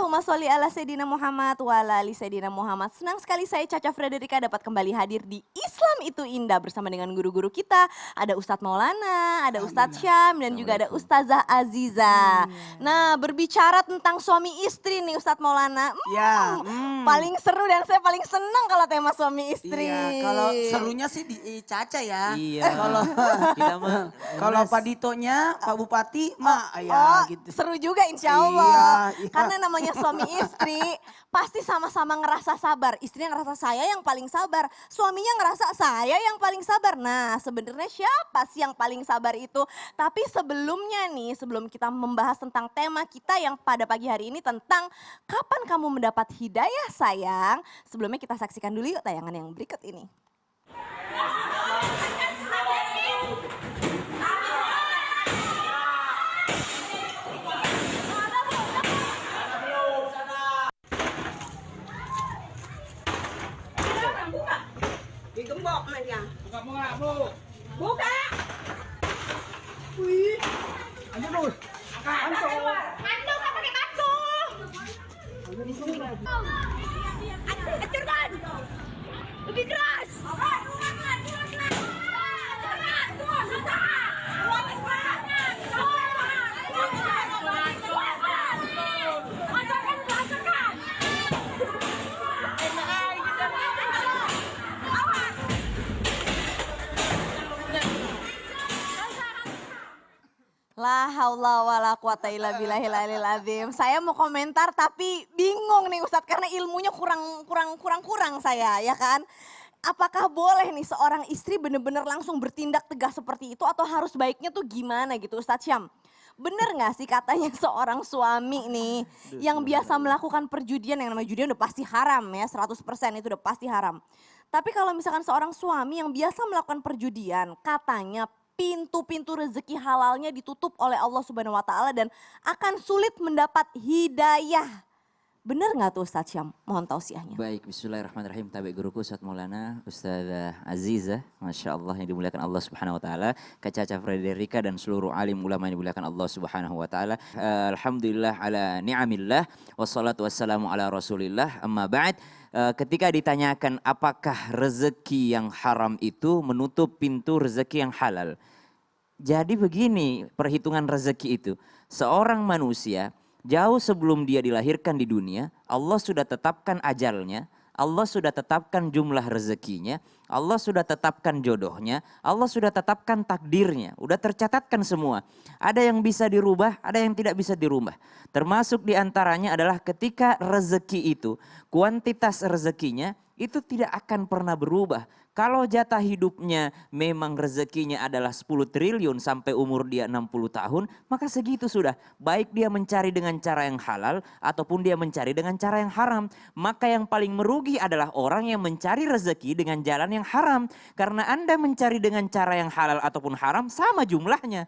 Allahumma sholli ala Sayyidina Muhammad wa ala ali Sayyidina Muhammad. Senang sekali saya Caca Frederika dapat kembali hadir di Islam Itu Indah bersama dengan guru-guru kita. Ada Ustadz Maulana, ada Ustadz Syam, dan juga ada Ustazah Aziza. Nah, berbicara tentang suami istri nih Ustadz Maulana. Paling seru dan saya paling senang kalau tema suami istri. Iya, kalau serunya sih di Caca ya. Iya. Kalau Pak Ditonya, Pak Bupati, ya gitu. Seru juga insya Allah. Iya. Karena namanya suami istri pasti sama-sama ngerasa sabar. Istrinya ngerasa saya yang paling sabar. Suaminya ngerasa saya yang paling sabar. Nah sebenarnya siapa sih yang paling sabar itu? Tapi sebelumnya nih, sebelum kita membahas tentang tema kita yang pada pagi hari ini tentang kapan kamu mendapat hidayah sayang. Sebelumnya kita saksikan dulu yuk tayangan yang berikut ini. Digembok ya. Buka, Bu. Buka. Wih. Anjir, Bu. Mantu nggak pakai mantu. Ancurkan. Lebih keras. La haula wala quwata illa billahil aliyil azim. Saya mau komentar tapi bingung nih Ustadz karena ilmunya kurang saya ya kan. Apakah boleh nih seorang istri benar-benar langsung bertindak tegas seperti itu atau harus baiknya tuh gimana gitu Ustadz Syam? Bener gak sih katanya seorang suami nih yang biasa melakukan perjudian, yang namanya judian udah pasti haram ya, 100% itu udah pasti haram. Tapi kalau misalkan seorang suami yang biasa melakukan perjudian, katanya pintu-pintu rezeki halalnya ditutup oleh Allah Subhanahu wa taala dan akan sulit mendapat hidayah. Bener gak tuh Ustadz Syam? Mohon tausiahnya. Baik, bismillahirrahmanirrahim. Tabi guruku Ustadz Maulana, Ustazah Aziza, Masya Allah yang dimuliakan Allah Subhanahu wa taala, Kak Caca Frederika dan seluruh alim ulama yang dimuliakan Allah Subhanahu wa taala. Alhamdulillah ala ni'amillah wassalatu wassalamu ala Rasulillah. Amma ba'd. Ketika ditanyakan apakah rezeki yang haram itu menutup pintu rezeki yang halal. Jadi begini perhitungan rezeki itu. Seorang manusia jauh sebelum dia dilahirkan di dunia, Allah sudah tetapkan ajalnya, Allah sudah tetapkan jumlah rezekinya, Allah sudah tetapkan jodohnya, Allah sudah tetapkan takdirnya, udah tercatatkan semua. Ada yang bisa dirubah, ada yang tidak bisa dirubah. Termasuk diantaranya adalah ketika rezeki itu, kuantitas rezekinya itu tidak akan pernah berubah. Kalau jatah hidupnya memang rezekinya adalah 10 triliun sampai umur dia 60 tahun, maka segitu sudah. Baik dia mencari dengan cara yang halal ataupun dia mencari dengan cara yang haram. Maka yang paling merugi adalah orang yang mencari rezeki dengan jalan yang haram. Karena Anda mencari dengan cara yang halal ataupun haram sama jumlahnya.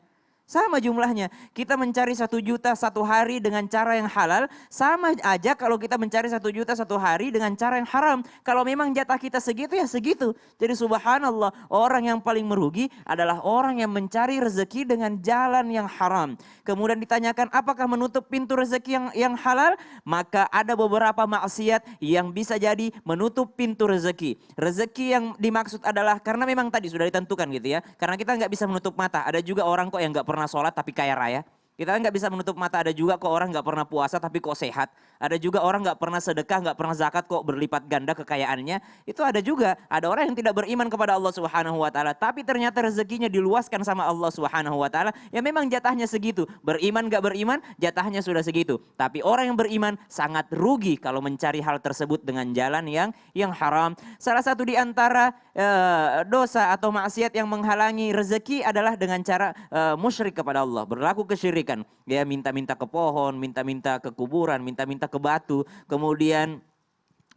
Sama jumlahnya, kita mencari 1 juta satu hari dengan cara yang halal, sama aja kalau kita mencari 1 juta satu hari dengan cara yang haram. Kalau memang jatah kita segitu ya segitu. Jadi subhanallah, orang yang paling merugi adalah orang yang mencari rezeki dengan jalan yang haram. Kemudian ditanyakan apakah menutup pintu rezeki yang halal? Maka ada beberapa maksiat yang bisa jadi menutup pintu rezeki. Rezeki yang dimaksud adalah karena memang tadi sudah ditentukan gitu ya. Karena kita nggak bisa menutup mata. Ada juga orang kok yang nggak pernah sholat tapi kaya raya. Kita nggak bisa menutup mata, ada juga kok orang nggak pernah puasa tapi kok sehat. Ada juga orang nggak pernah sedekah, nggak pernah zakat kok berlipat ganda kekayaannya. Itu ada juga, ada orang yang tidak beriman kepada Allah Subhanahu wa taala tapi ternyata rezekinya diluaskan sama Allah Subhanahu wa taala. Ya memang jatahnya segitu. Beriman nggak beriman, jatahnya sudah segitu. Tapi orang yang beriman sangat rugi kalau mencari hal tersebut dengan jalan yang haram. Salah satu di antara dosa atau maksiat yang menghalangi rezeki adalah dengan cara musyrik kepada Allah, berlaku kesyirikan. Ya minta-minta ke pohon, minta-minta ke kuburan, minta-minta ke batu, kemudian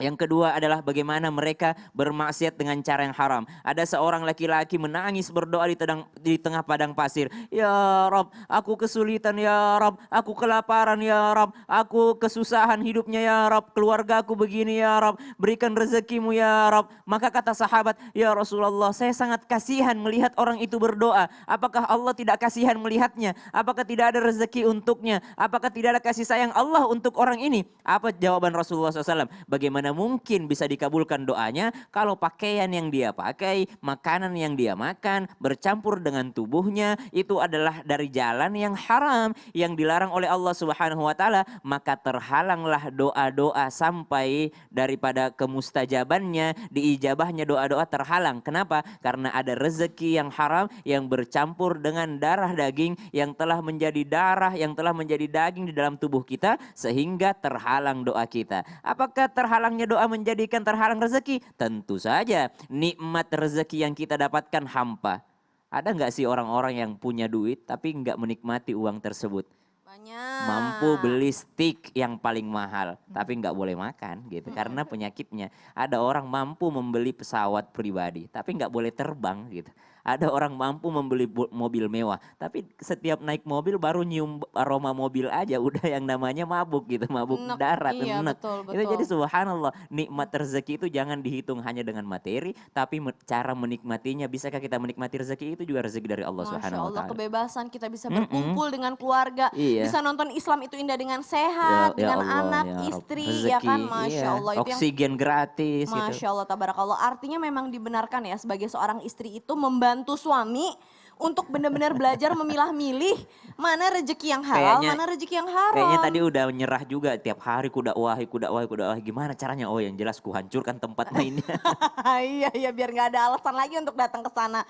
Yang kedua adalah bagaimana mereka bermaksiat dengan cara yang haram. Ada seorang laki-laki menangis berdoa di tengah padang pasir. Ya Rob, aku kesulitan ya Rob, aku kelaparan ya Rob, aku kesusahan hidupnya ya Rob, keluarga aku begini ya Rob, berikan rezekimu ya Rob. Maka kata sahabat, ya Rasulullah, saya sangat kasihan melihat orang itu berdoa. Apakah Allah tidak kasihan melihatnya? Apakah tidak ada rezeki untuknya? Apakah tidak ada kasih sayang Allah untuk orang ini? Apa jawaban Rasulullah SAW? Bagaimana mungkin bisa dikabulkan doanya kalau pakaian yang dia pakai, makanan yang dia makan bercampur dengan tubuhnya itu adalah dari jalan yang haram yang dilarang oleh Allah Subhanahu wa taala, maka terhalanglah doa-doa sampai daripada kemustajabannya, diijabahnya doa-doa terhalang. Kenapa? Karena ada rezeki yang haram yang bercampur dengan darah daging yang telah menjadi darah, yang telah menjadi daging di dalam tubuh kita sehingga terhalang doa kita. Apakah terhalangnya doa menjadikan terhalang rezeki? Tentu saja nikmat rezeki yang kita dapatkan hampa. Ada nggak sih orang-orang yang punya duit tapi nggak menikmati uang tersebut? Banyak. Mampu beli steak yang paling mahal tapi nggak boleh makan gitu karena penyakitnya. Ada orang mampu membeli pesawat pribadi tapi nggak boleh terbang gitu. Ada orang mampu membeli mobil mewah tapi setiap naik mobil baru nyium aroma mobil aja udah yang namanya mabuk gitu, mabuk Enek. darat, Iya, enek. betul, Itu betul. jadi subhanallah, nikmat rezeki itu jangan dihitung hanya dengan materi tapi cara menikmatinya. Bisakah kita menikmati rezeki itu juga rezeki dari Allah Masya Subhanahu wa Allah, taala. kebebasan kita bisa berkumpul dengan keluarga, Iya. bisa nonton Islam itu indah dengan sehat, dengan Allah, anak, ya Rabb. istri, Rezeki, ya kan, Masya iya. Allah itu yang Oksigen gratis gitu. Masya Allah, tabarakallah. Artinya memang dibenarkan ya sebagai seorang istri itu membantu suami untuk benar-benar belajar memilah-milih mana rezeki yang halal, Kayaknya- mana rezeki yang haram. Kayaknya tadi udah nyerah juga tiap hari kudakwah. Gimana caranya? Oh yang jelas ku hancurkan tempat mainnya. Iya, iya biar nggak ada alasan lagi untuk datang ke sana.